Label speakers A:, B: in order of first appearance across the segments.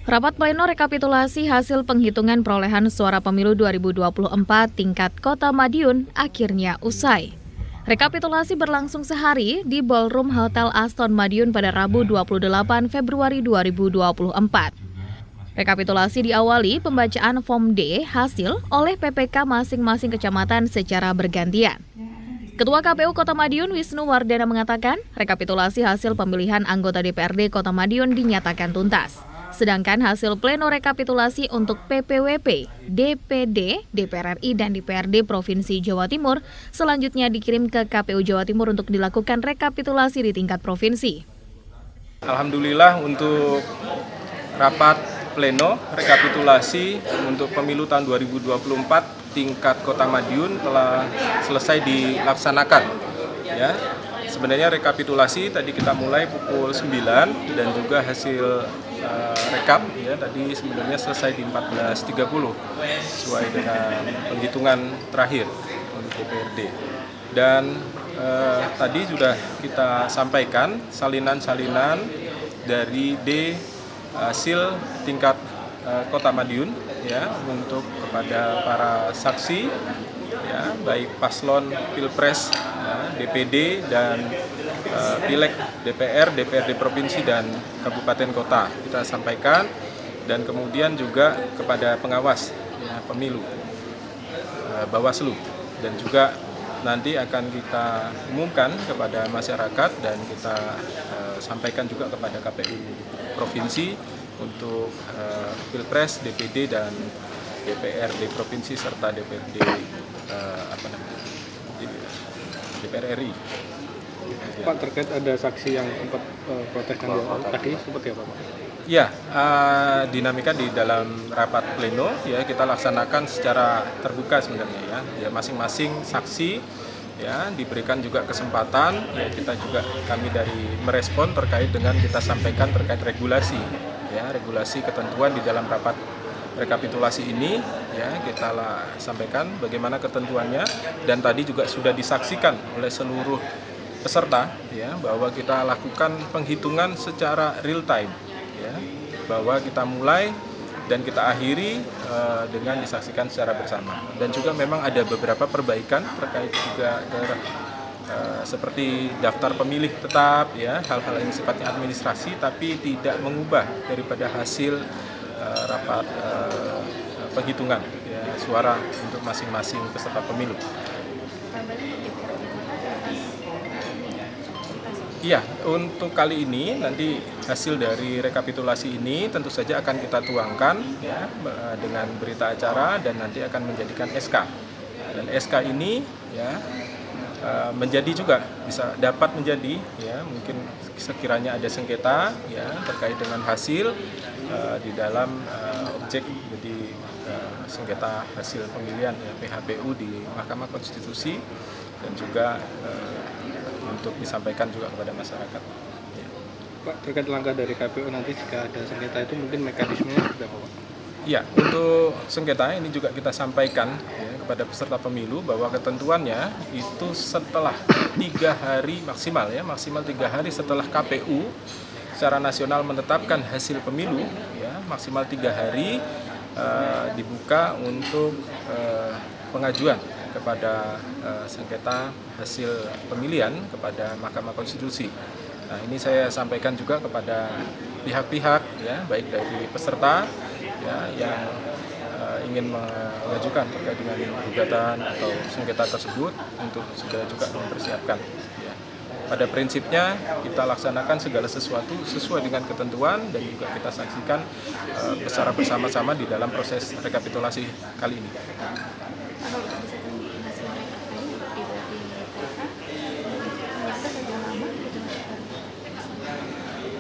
A: Rapat pleno rekapitulasi hasil penghitungan perolehan suara pemilu 2024 tingkat Kota Madiun akhirnya usai. Rekapitulasi berlangsung sehari di Ballroom Hotel Aston Madiun pada Rabu 28 Februari 2024. Rekapitulasi diawali pembacaan Form D hasil oleh PPK masing-masing kecamatan secara bergantian. Ketua KPU Kota Madiun Wisnu Wardana mengatakan, rekapitulasi hasil pemilihan anggota DPRD Kota Madiun dinyatakan tuntas. Sedangkan hasil pleno rekapitulasi untuk PPWP, DPD, DPR RI, dan DPRD Provinsi Jawa Timur selanjutnya dikirim ke KPU Jawa Timur untuk dilakukan rekapitulasi di tingkat provinsi.
B: Alhamdulillah untuk rapat pleno rekapitulasi untuk pemilu tahun 2024 tingkat Kota Madiun telah selesai dilaksanakan. Ya, sebenarnya rekapitulasi tadi kita mulai pukul 9 dan juga hasil rekap ya tadi sebenarnya selesai di 14.30 sesuai dengan penghitungan terakhir untuk DPRD. Dan tadi sudah kita sampaikan salinan-salinan dari hasil tingkat Kota Madiun ya untuk kepada para saksi ya baik paslon Pilpres ya, DPD dan Pileg DPR, DPRD Provinsi dan Kabupaten Kota kita sampaikan, dan kemudian juga kepada pengawas ya, pemilu Bawaslu, dan juga nanti akan kita umumkan kepada masyarakat dan kita sampaikan juga kepada KPU Provinsi untuk Pilpres, DPD dan DPRD Provinsi serta DPRD DPR RI.
C: Pak, terkait ada saksi yang sempat protes tadi seperti apa Pak?
B: Ya, dinamika di dalam rapat pleno ya kita laksanakan secara terbuka sebenarnya ya masing-masing saksi ya diberikan juga kesempatan ya kita juga kami dari merespon terkait dengan kita sampaikan terkait regulasi ya regulasi ketentuan di dalam rapat rekapitulasi ini ya kita sampaikan bagaimana ketentuannya, dan tadi juga sudah disaksikan oleh seluruh peserta ya bahwa kita lakukan penghitungan secara real time ya bahwa kita mulai dan kita akhiri dengan disaksikan secara bersama, dan juga memang ada beberapa perbaikan terkait juga seperti daftar pemilih tetap ya hal-hal yang sifatnya administrasi tapi tidak mengubah daripada hasil rapat penghitungan ya, suara untuk masing-masing peserta pemilu. Iya, untuk kali ini nanti hasil dari rekapitulasi ini tentu saja akan kita tuangkan ya dengan berita acara dan nanti akan menjadikan SK. Dan SK ini ya menjadi juga bisa dapat menjadi ya mungkin sekiranya ada sengketa ya terkait dengan hasil di dalam objek jadi sengketa hasil pemilihan ya, PHPU di Mahkamah Konstitusi, dan juga untuk disampaikan juga kepada masyarakat. Ya.
C: Pak, terkait langkah dari KPU nanti jika ada sengketa itu mungkin mekanismenya seperti apa Pak?
B: Ya, untuk sengketa ini juga kita sampaikan ya, kepada peserta pemilu bahwa ketentuannya itu setelah 3 hari maksimal 3 hari setelah KPU secara nasional menetapkan hasil pemilu ya maksimal 3 hari dibuka untuk pengajuan kepada sengketa hasil pemilihan kepada Mahkamah Konstitusi. Nah, ini saya sampaikan juga kepada pihak-pihak ya baik dari peserta ya yang ingin mengajukan terkait dengan gugatan atau sengketa tersebut untuk segera juga mempersiapkan. Ya. Pada prinsipnya kita laksanakan segala sesuatu sesuai dengan ketentuan dan juga kita saksikan secara bersama-sama di dalam proses rekapitulasi kali ini.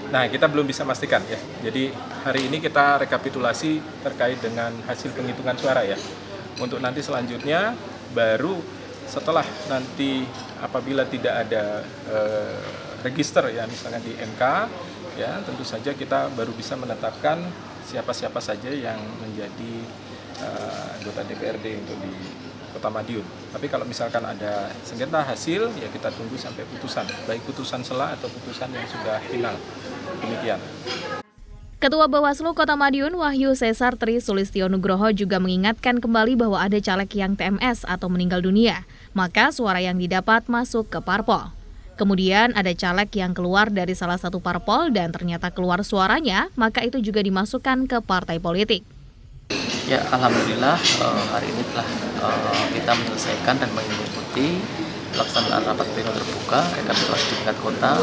B: Nah, kita belum bisa memastikan ya. Jadi hari ini kita rekapitulasi terkait dengan hasil penghitungan suara ya. Untuk nanti selanjutnya baru setelah nanti apabila tidak ada register ya misalnya di MK ya tentu saja kita baru bisa menetapkan siapa-siapa saja yang menjadi anggota DPRD untuk di Kota Madiun. Tapi kalau misalkan ada sengketa hasil, ya kita tunggu sampai putusan, baik putusan sela atau putusan yang sudah final. Demikian.
A: Ketua Bawaslu Kota Madiun Wahyu Cesar Tri Sulistyo Nugroho juga mengingatkan kembali bahwa ada caleg yang TMS atau meninggal dunia, maka suara yang didapat masuk ke parpol. Kemudian ada caleg yang keluar dari salah satu parpol dan ternyata keluar suaranya, maka itu juga dimasukkan ke partai politik.
D: Ya, alhamdulillah hari ini telah kita menyelesaikan dan mengikuti pelaksanaan rapat pleno terbuka rekapitulasi di tingkat kota.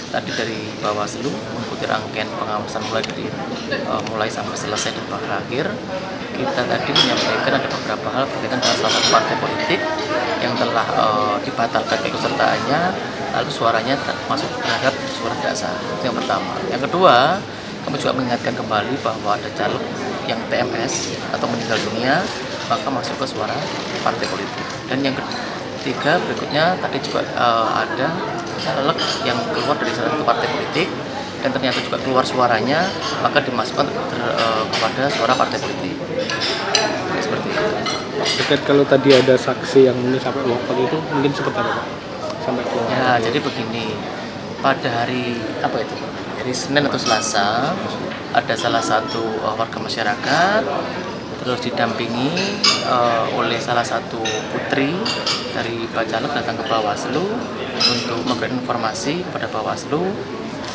D: Tadi dari Bawaslu mengikuti rangkaian pengawasan mulai sampai selesai dan berakhir. Kita tadi menyampaikan ada beberapa hal berkaitan dengan salah satu partai politik yang telah dibatalkan keikutsertaannya, lalu suaranya masuk terhadap suara tidak sah. Itu yang pertama. Yang kedua, kami juga mengingatkan kembali bahwa ada caleg yang TMS atau meninggal dunia, maka masuk ke suara partai politik. Dan yang ketiga berikutnya tadi juga ada caleg yang keluar dari salah satu partai politik dan ternyata juga keluar suaranya, maka dimasukkan kepada suara partai politik. Seperti itu.
C: Terkait kalau tadi ada saksi yang ini sampai wafat itu mungkin seperti apa Pak? Sampai keluar.
D: Ya, jadi begini, pada hari apa itu? Hari Senin atau Selasa ada salah satu warga masyarakat terus didampingi oleh salah satu putri dari Bacalek datang ke Bawaslu untuk memberikan informasi kepada Bawaslu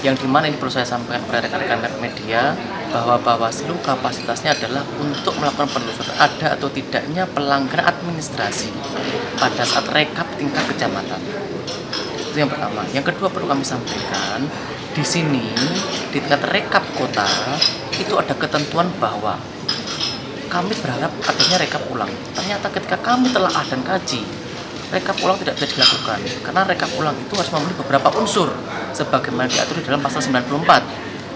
D: yang dimana ini perlu saya sampaikan kepada rekan-rekan media bahwa Bawaslu kapasitasnya adalah untuk melakukan penelusuran ada atau tidaknya pelanggaran administrasi pada saat rekap tingkat kecamatan. Itu yang pertama. Yang kedua perlu kami sampaikan di sini di tingkat rekap kota itu ada ketentuan bahwa kami berharap adanya rekap ulang. Ternyata ketika kami telah dan kaji, rekap ulang tidak bisa dilakukan karena rekap ulang itu harus memenuhi beberapa unsur sebagaimana diatur di dalam pasal 94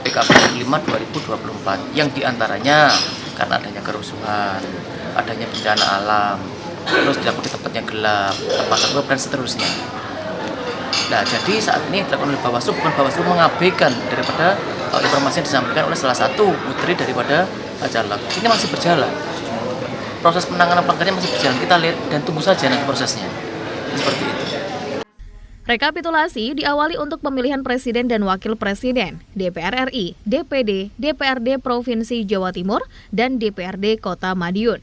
D: PKP 5 2024 yang diantaranya karena adanya kerusuhan, adanya bencana alam, terus dilakukan di tempat yang gelap, tempat tertutup dan seterusnya. Nah, jadi saat ini dilakukan oleh Bawaslu, bukan Bawaslu mengabaikan daripada informasi yang disampaikan oleh salah satu putri daripada Bacalek. Ini masih berjalan. Proses penanganan pelanggarannya masih berjalan. Kita lihat dan tunggu saja nanti prosesnya. Seperti itu.
A: Rekapitulasi diawali untuk pemilihan Presiden dan Wakil Presiden, DPR RI, DPD, DPRD Provinsi Jawa Timur, dan DPRD Kota Madiun.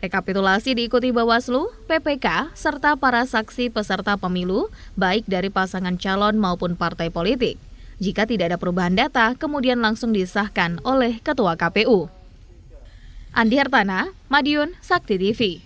A: Rekapitulasi diikuti Bawaslu, PPK, serta para saksi peserta pemilu, baik dari pasangan calon maupun partai politik. Jika tidak ada perubahan data, kemudian langsung disahkan oleh Ketua KPU. Andi Hartana, Madiun, Sakti TV.